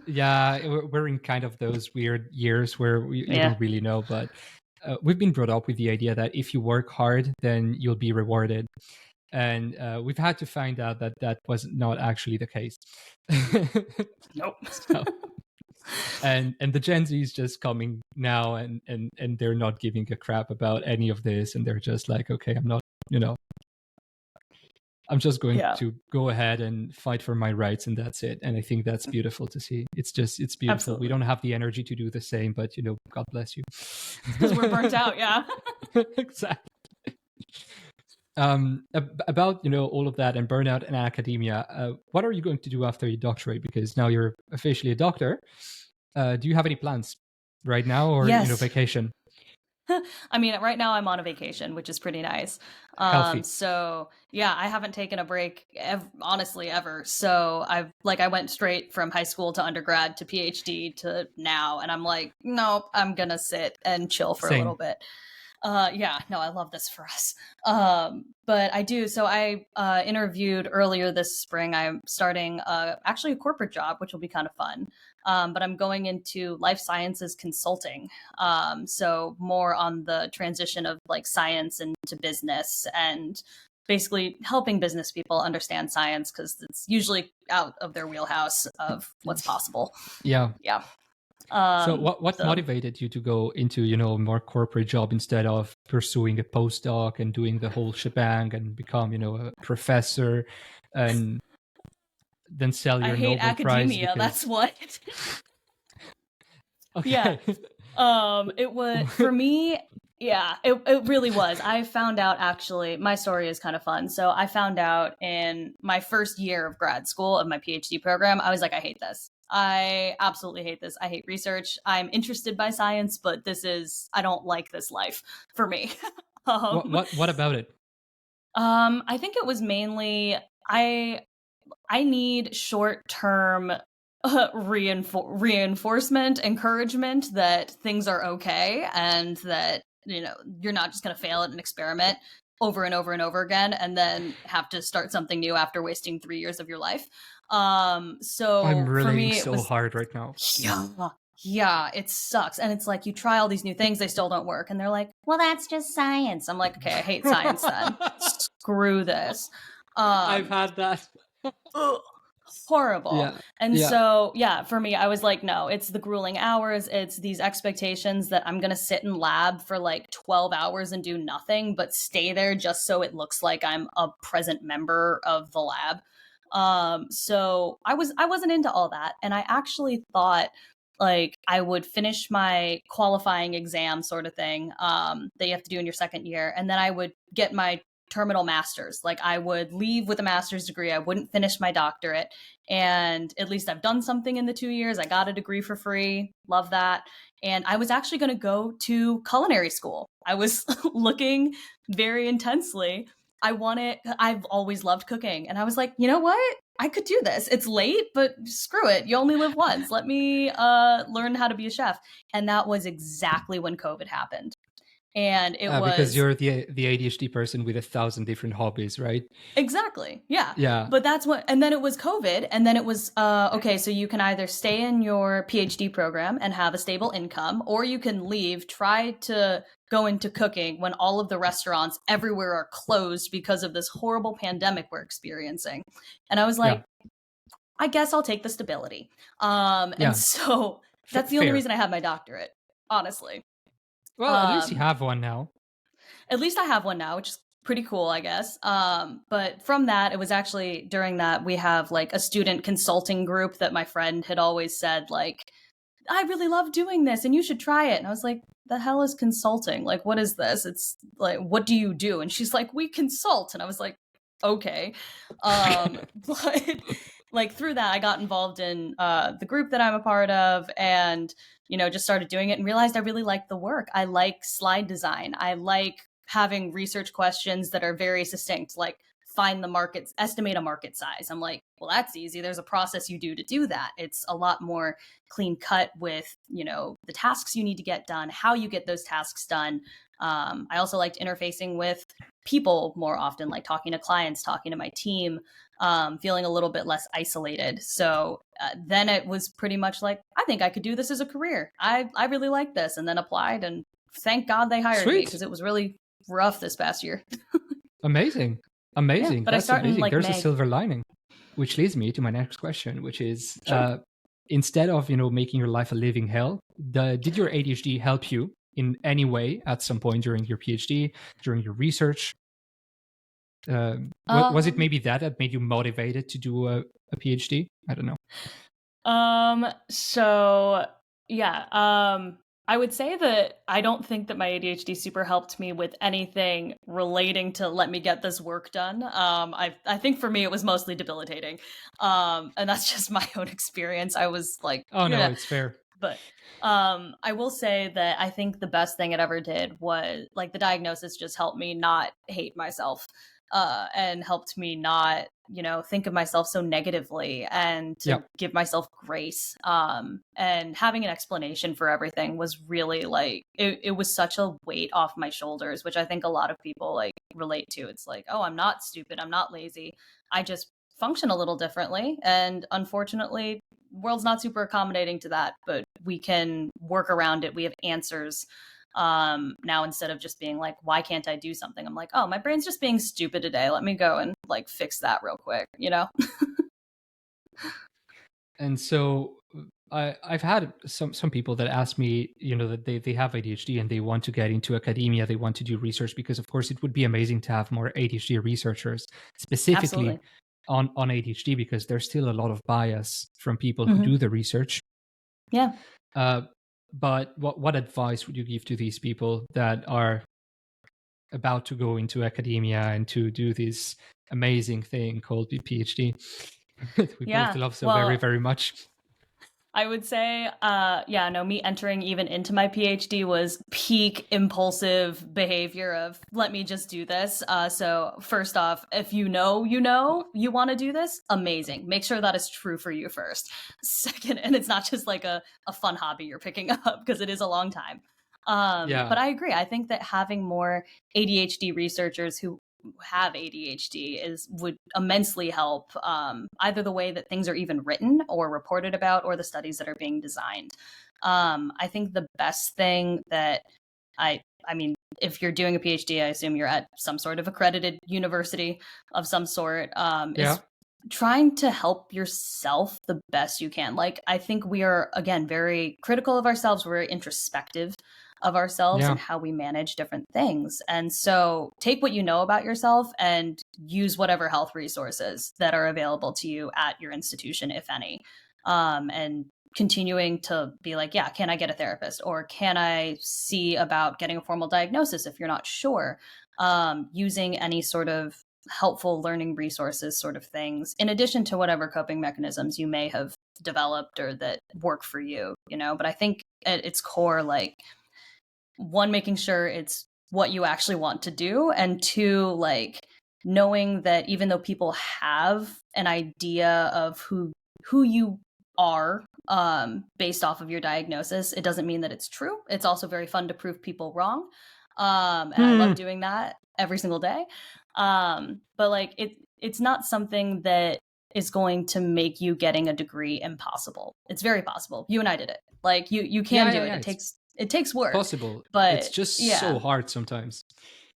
yeah, we're in kind of those weird years where you Yeah. don't really know, but we've been brought up with the idea that if you work hard, then you'll be rewarded, and we've had to find out that that was not actually the case. Nope. So, and the Gen Z is just coming now, and they're not giving a crap about any of this, and they're just like, okay, I'm not, I'm just going Yeah, to go ahead and fight for my rights, and that's it. And I think that's beautiful to see. It's beautiful. We absolutely. don't have the energy to do the same, but God bless you. It's because we're burnt out, yeah. Exactly. About all of that and burnout in academia, what are you going to do after your doctorate? Because now you're officially a doctor. Do you have any plans right now, or Yes. vacation? I mean, right now I'm on a vacation, which is pretty nice. Healthy. So yeah, I haven't taken a break honestly ever. So I went straight from high school to undergrad to PhD to now, and I'm like, nope, I'm gonna sit and chill for a little Same. bit. Yeah, no, I love this for us. But I do. So I interviewed earlier this spring. I'm starting actually a corporate job, which will be kind of fun. But I'm going into life sciences consulting. So more on the transition of like science into business and basically helping business people understand science because it's usually out of their wheelhouse of what's possible. Yeah. Yeah. So what So motivated you to go into a more corporate job instead of pursuing a postdoc and doing the whole shebang and become a professor and then sell I your hate Nobel Prize academia. because That's what. Yeah. okay. It was for me, yeah, it really was. I found out actually, my story is kind of fun. So I found out in my first year of grad school of my PhD program, I was like, I hate this. I absolutely hate this. I hate research. I'm interested by science, but I don't like this life for me. um, What about it? I think it was mainly I need short term reinforcement, encouragement that things are okay and that you're not just going to fail at an experiment over and over and over again and then have to start something new after wasting 3 years of your life. I'm So for relating me, it so was hard right now. yeah, it sucks. And it's like you try all these new things, they still don't work. And they're like, well, that's just science. I'm like, okay, I hate science then. Screw this. I've Um, had that. ugh, horrible. Yeah. And Yeah. so, yeah, for me, I was like, no, it's the grueling hours. It's these expectations that I'm going to sit in lab for like 12 hours and do nothing, but stay there just so it looks like I'm a present member of the lab. So I wasn't into all that. And I actually thought like I would finish my qualifying exam sort of thing that you have to do in your second year. And then I would get my terminal master's. Like I would leave with a master's degree. I wouldn't finish my doctorate. And at least I've done something in the 2 years. I got a degree for free. Love that. And I was actually going to go to culinary school. I was looking very intensely. I've always loved cooking. And I was like, you know what? I could do this. It's late, but screw it. You only live once. Let me learn how to be a chef. And that was exactly when COVID happened. And it Because was you're the ADHD person with 1,000 different hobbies, right? exactly. Yeah. Yeah. But that's what, and then it was COVID. And then it was, okay, so you can either stay in your PhD program and have a stable income, or you can leave, try to go into cooking when all of the restaurants everywhere are closed because of this horrible pandemic we're experiencing. And I was Yeah. like, I guess I'll take the stability. Yeah. And so that's the only Fair. reason I have my doctorate, honestly. Well, at least you Um, have one now. at least I have one now, which is pretty cool, I guess. But from that, it was actually during that we have like a student consulting group that my friend had always said, like, I really love doing this and you should try it. And I was like, the hell is consulting? Like, what is this? It's like, what do you do? And she's like, we consult. And I was like, okay. But like through that, I got involved in the group that I'm a part of and, just started doing it and realized I really like the work. I like slide design. I like having research questions that are very succinct, like find the market, estimate a market size. I'm like, well, that's easy. There's a process you do to do that. It's a lot more clean cut with, the tasks you need to get done, how you get those tasks done. I also liked interfacing with people more often, like talking to clients, talking to my team, feeling a little bit less isolated. So then it was pretty much like, I think I could do this as a career. I really like this, and then applied, and thank God they hired me because Sweet. it was really rough this past year. Amazing. Yeah, Amazing. but I That's start in amazing. like There's a May. silver lining, which leads me to my next question, which is Sure. instead of, making your life a living hell, did your ADHD help you in any way at some point during your PhD, during your research? Was it Um, maybe that made you motivated to do a PhD? I don't know. so yeah. I would say that I don't think that my ADHD super helped me with anything relating to let me get this work done. I think for me it was mostly debilitating, and that's just my own experience. I was like, Oh no, yeah, it's fair. but I will say that I think the best thing it ever did was like the diagnosis just helped me not hate myself, and helped me not, think of myself so negatively and Yeah. to give myself grace. And having an explanation for everything was really like it was such a weight off my shoulders, which I think a lot of people like relate to. It's like, oh, I'm not stupid, I'm not lazy. I just function a little differently. And unfortunately, world's not super accommodating to that, but we can work around it. We have answers now, instead of just being like, why can't I do something? I'm like, oh, my brain's just being stupid today. Let me go and like fix that real quick, you know? And so I've had some people that ask me, that they have ADHD and they want to get into academia, they want to do research, because of course it would be amazing to have more ADHD researchers specifically Absolutely. on ADHD, because there's still a lot of bias from people who do Hmm. the research. Yeah. Uh, but what advice would you give to these people that are about to go into academia and to do this amazing thing called the PhD that we both Yeah. love so very, Well, very much? I would say, yeah, no, me entering even into my PhD was peak impulsive behavior of let me just do this. So first off, if you want to do this, amazing. Make sure that is true for you first. Second, and it's not just like a fun hobby you're picking up because it is a long time. Yeah. But I agree. I think that having more ADHD researchers who have ADHD would immensely help, either the way that things are even written or reported about or the studies that are being designed. I think the best thing that I mean, if you're doing a PhD, I assume you're at some sort of accredited university of some sort, Yeah. is trying to help yourself the best you can. Like, I think we are, again, very critical of ourselves. We're very introspective of ourselves and Yeah. how we manage different things. And so take what you know about yourself and use whatever health resources that are available to you at your institution, if any. And continuing to be like, yeah, can I get a therapist? Or can I see about getting a formal diagnosis if you're not sure? Using any sort of helpful learning resources, sort of things, in addition to whatever coping mechanisms you may have developed or that work for you, But I think at its core, like, one, making sure it's what you actually want to do, and two, like, knowing that even though people have an idea of who you are, based off of your diagnosis, it doesn't mean that it's true. It's also very fun to prove people wrong, and I love Hmm. doing that every single day. But like, it's not something that is going to make you getting a degree impossible. It's very possible. You and I did it. Like, you can Yeah, do yeah, it. yeah. It It's takes work, possible. It's but just so yeah, hard sometimes,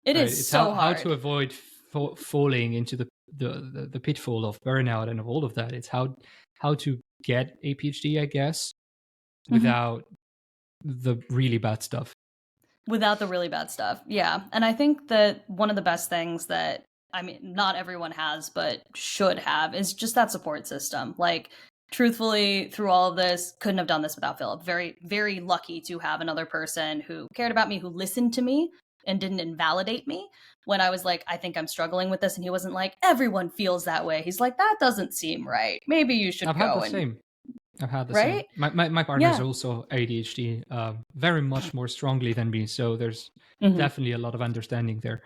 it right? is It's so how to hard. avoid falling into the pitfall of burnout and of all of that. It's how to get a PhD, I guess, Mhm. without the really bad stuff. Without the really bad stuff. Yeah. And I think that one of the best things that, I mean, not everyone has, but should have, is just that support system. Like, truthfully, through all of this, couldn't have done this without Philip. Very, very lucky to have another person who cared about me, who listened to me and didn't invalidate me when I was like, I think I'm struggling with this. And he wasn't like, everyone feels that way. He's like, that doesn't seem right. Maybe you should I've had go the and, same. I've had the same. right? My partner is Yeah. also ADHD, very much more strongly than me. So there's Hmm. definitely a lot of understanding there.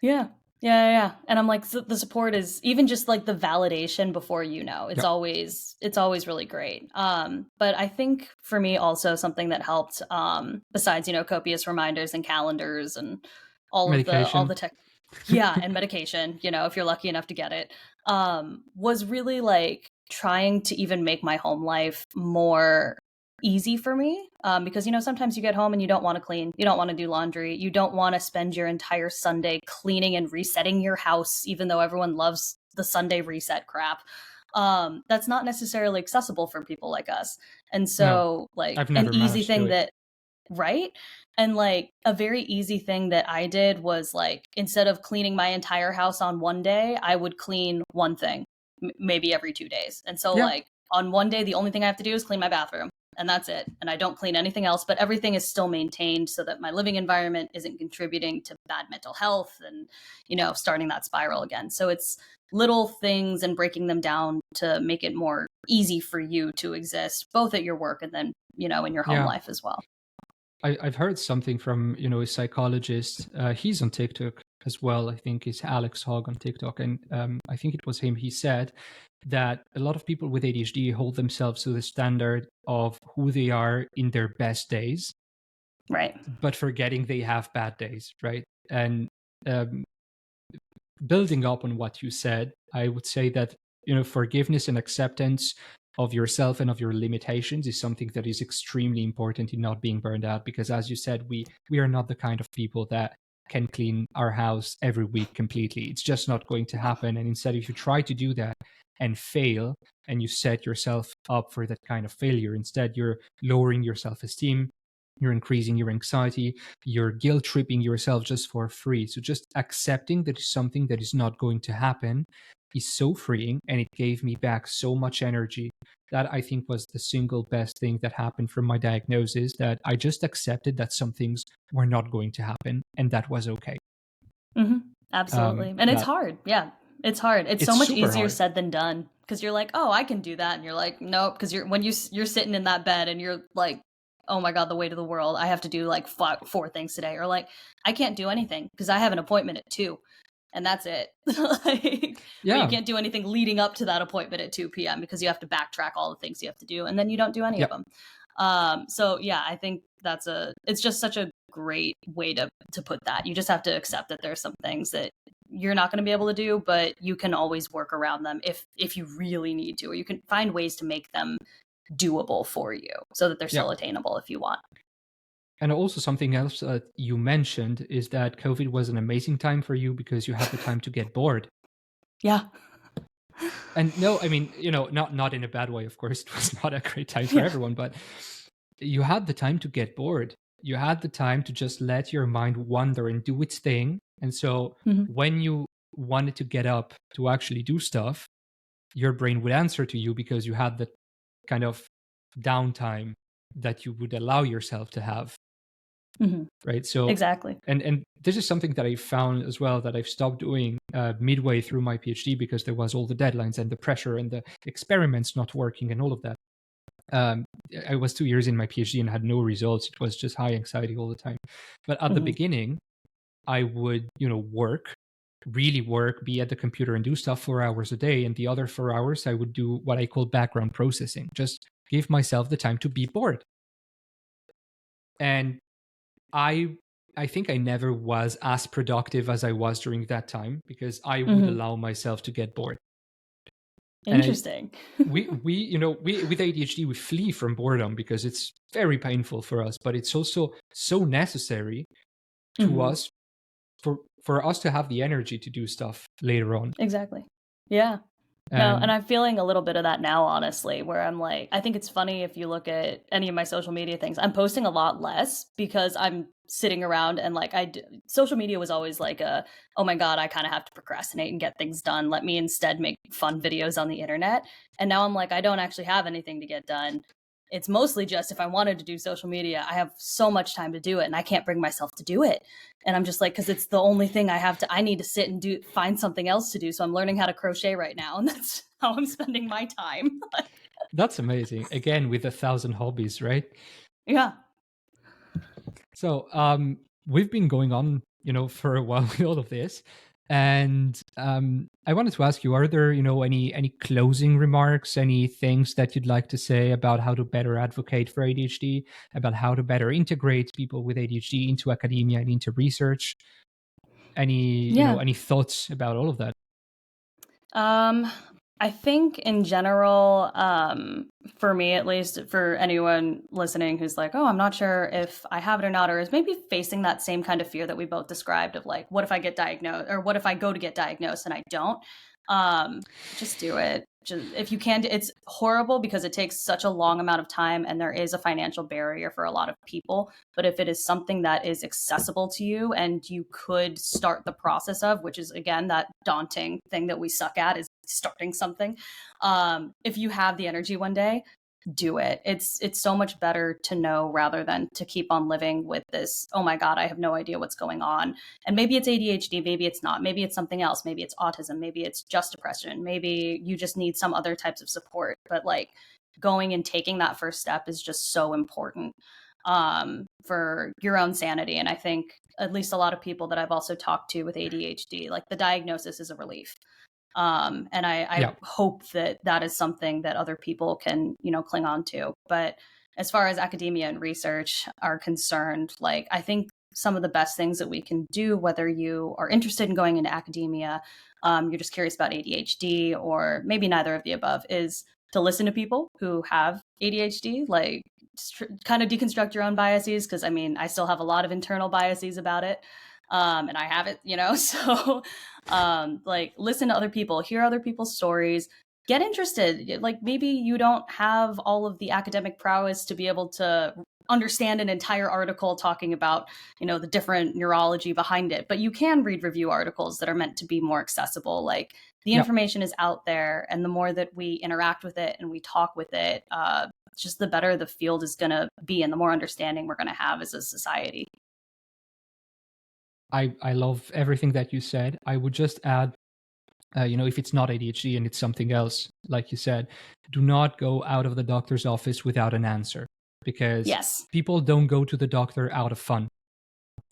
Yeah. Yeah. And I'm like, the support is even just like the validation before, Yeah. it's always really great. But I think for me also something that helped, besides, copious reminders and calendars and all Medication. the tech, yeah, and medication, if you're lucky enough to get it, was really like trying to even make my home life more easy for me, because sometimes you get home and you don't want to clean, you don't want to do laundry, you don't want to spend your entire Sunday cleaning and resetting your house, even though everyone loves the Sunday reset crap. That's not necessarily accessible for people like us. And No, so, like, I've an never easy managed to do thing it. that, right? And like a very easy thing that I did was, like, instead of cleaning my entire house on one day, I would clean one thing, maybe every 2 days. And so, Yeah. like, on one day, the only thing I have to do is clean my bathroom. and that's it. And I don't clean anything else, but everything is still maintained so that my living environment isn't contributing to bad mental health and, starting that spiral again. So it's little things and breaking them down to make it more easy for you to exist, both at your work and then, in your home Yeah. life as well. I've heard something from, a psychologist. He's on TikTok as well. I think it's Alex Hogg on TikTok. And I think it was him. He said that a lot of people with ADHD hold themselves to the standard of who they are in their best days. Right. But forgetting they have bad days, right? And building up on what you said, I would say that, forgiveness and acceptance of yourself and of your limitations is something that is extremely important in not being burned out, because as you said, we are not the kind of people that can clean our house every week completely. It's just not going to happen. And instead, if you try to do that and fail, and you set yourself up for that kind of failure, instead you're lowering your self-esteem, you're increasing your anxiety, you're guilt tripping yourself just for free. So just accepting that something that is not going to happen is so freeing, and it gave me back so much energy. That I think was the single best thing that happened from my diagnosis, that I just accepted that some things were not going to happen, and that was okay. Mm-hmm. Absolutely. And it's hard. Yeah, it's hard. It's so much easier said than done, because you're like, oh, I can do that. And you're like, nope. Because you're sitting in that bed and you're like, oh my God, the weight of the world. I have to do like 4 things today. Or like, I can't do anything because I have an appointment at 2. And that's it. But you can't do anything leading up to that appointment at 2 p.m. because you have to backtrack all the things you have to do, and then you don't do any of them. So yeah, I think it's just such a great way to put that. You just have to accept that there's some things that you're not going to be able to do, but you can always work around them if you really need to, or you can find ways to make them doable for you so that they're still attainable if you want. And also something else that you mentioned is that COVID was an amazing time for you because you had the time to get bored. Yeah. And no, I mean, not in a bad way, of course. It was not a great time for everyone, but you had the time to get bored. You had the time to just let your mind wander and do its thing. And so when you wanted to get up to actually do stuff, your brain would answer to you because you had the kind of downtime that you would allow yourself to have. Right. So exactly. And this is something that I found as well, that I've stopped doing midway through my PhD, because there was all the deadlines and the pressure and the experiments not working and all of that. I was 2 years in my PhD and had no results. It was just high anxiety all the time. But at the beginning, I would, really work, be at the computer and do stuff 4 hours a day. And the other 4 hours, I would do what I call background processing, just give myself the time to be bored. And I think I never was as productive as I was during that time, because I would allow myself to get bored. Interesting. We with ADHD, we flee from boredom because it's very painful for us, but it's also so necessary to us for us to have the energy to do stuff later on. Exactly. Yeah. No, and I'm feeling a little bit of that now, honestly, where I'm like, I think it's funny if you look at any of my social media things, I'm posting a lot less because I'm sitting around and like social media was always like oh my God, I kind of have to procrastinate and get things done. Let me instead make fun videos on the internet. And now I'm like, I don't actually have anything to get done. It's mostly just if I wanted to do social media, I have so much time to do it and I can't bring myself to do it. And I'm just like, because it's the only thing I need to sit and find something else to do. So I'm learning how to crochet right now. And that's how I'm spending my time. That's amazing. Again, with 1,000 hobbies, right? Yeah. So we've been going on, for a while with all of this. And I wanted to ask you, are there, any closing remarks, any things that you'd like to say about how to better advocate for ADHD, about how to better integrate people with ADHD into academia and into research? Any thoughts about all of that? I think in general, for me at least, for anyone listening who's like, oh, I'm not sure if I have it or not, or is maybe facing that same kind of fear that we both described of like, what if I get diagnosed, or what if I go to get diagnosed and I don't? Just do it. If you can, it's horrible because it takes such a long amount of time and there is a financial barrier for a lot of people. But if it is something that is accessible to you and you could start the process of, which is again, that daunting thing that we suck at is starting something. If you have the energy one day, do it. It's so much better to know rather than to keep on living with this, oh my God, I have no idea what's going on. And maybe it's ADHD, maybe it's not, maybe it's something else, maybe it's autism, maybe it's just depression, maybe you just need some other types of support. But like going and taking that first step is just so important for your own sanity. And I think at least a lot of people that I've also talked to with ADHD, like the diagnosis is a relief. And I hope that that is something that other people can, cling on to. But as far as academia and research are concerned, like I think some of the best things that we can do, whether you are interested in going into academia, you're just curious about ADHD, or maybe neither of the above, is to listen to people who have ADHD, like kind of deconstruct your own biases. Cause I mean, I still have a lot of internal biases about it. And I have it, so like listen to other people, hear other people's stories, get interested. Like maybe you don't have all of the academic prowess to be able to understand an entire article talking about, the different neurology behind it, but you can read review articles that are meant to be more accessible. Like the information is out there, and the more that we interact with it and we talk with it, just the better the field is going to be and the more understanding we're going to have as a society. I love everything that you said. I would just add, if it's not ADHD and it's something else, like you said, do not go out of the doctor's office without an answer, because people don't go to the doctor out of fun.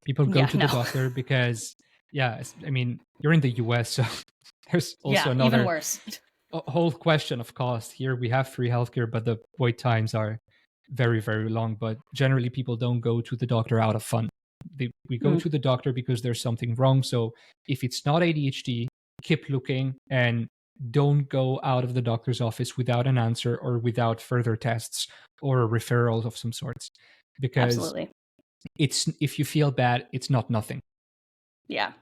People go to the doctor because, I mean, you're in the US, so there's also another even worse. whole question of cost. Here we have free healthcare, but the wait times are very, very long. But generally, people don't go to the doctor out of fun. We go to the doctor because there's something wrong. So if it's not ADHD, keep looking and don't go out of the doctor's office without an answer or without further tests or referrals of some sorts. Because it's, if you feel bad, it's not nothing. Yeah,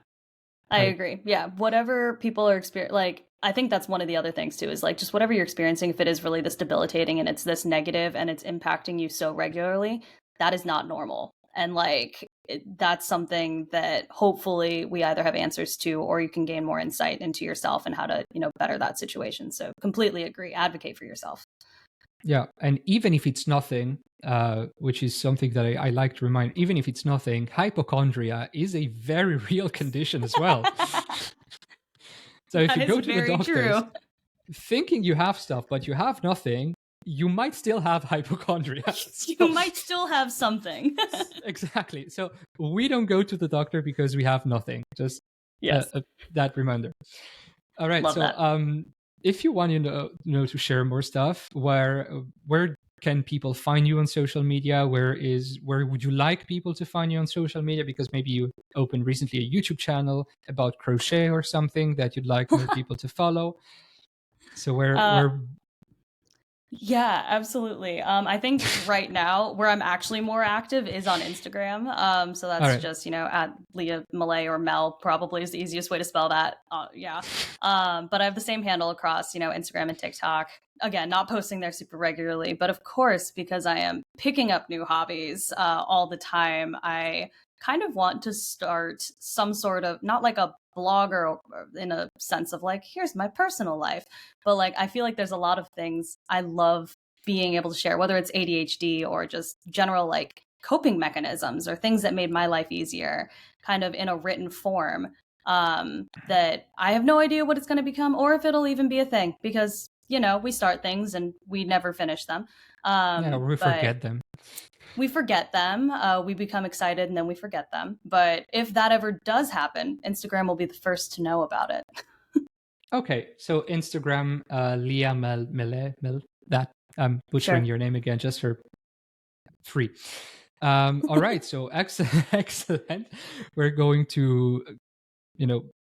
I agree. Yeah, whatever people are experiencing, like, I think that's one of the other things too, is like just whatever you're experiencing, if it is really this debilitating and it's this negative and it's impacting you so regularly, that is not normal. And like, that's something that hopefully we either have answers to, or you can gain more insight into yourself and how to, better that situation. So completely agree. Advocate for yourself. Yeah. And even if it's nothing, which is something that I like to remind, even if it's nothing, hypochondria is a very real condition as well. So if you go to the doctor thinking you have stuff, but you have nothing, you might still have hypochondria. You might still have something. Exactly. So we don't go to the doctor because we have nothing. Just that reminder. All right. Love that. If you want to share more stuff, where can people find you on social media? Where would you like people to find you on social media? Because maybe you opened recently a YouTube channel about crochet or something that you'd like more people to follow. So where Yeah, absolutely. I think right now where I'm actually more active is on Instagram. So that's just, at Leah Melle, or Mel probably is the easiest way to spell that. But I have the same handle across, Instagram and TikTok. Again, not posting there super regularly, but of course, because I am picking up new hobbies all the time, I kind of want to start some sort of, not like a blog or in a sense of like, here's my personal life, but like I feel like there's a lot of things I love being able to share, whether it's ADHD or just general like coping mechanisms or things that made my life easier, kind of in a written form, that I have no idea what it's going to become or if it'll even be a thing, because we start things and we never finish them. We forget them. We forget them. We become excited and then we forget them. But if that ever does happen, Instagram will be the first to know about it. Okay, so Instagram, Leah Melle, that I'm butchering your name again just for free. All right, so excellent. We're going to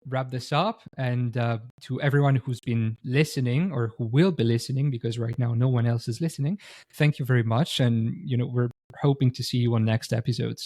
wrap this up, and to everyone who's been listening or who will be listening, because right now no one else is listening, thank you very much, and we're hoping to see you on next episodes.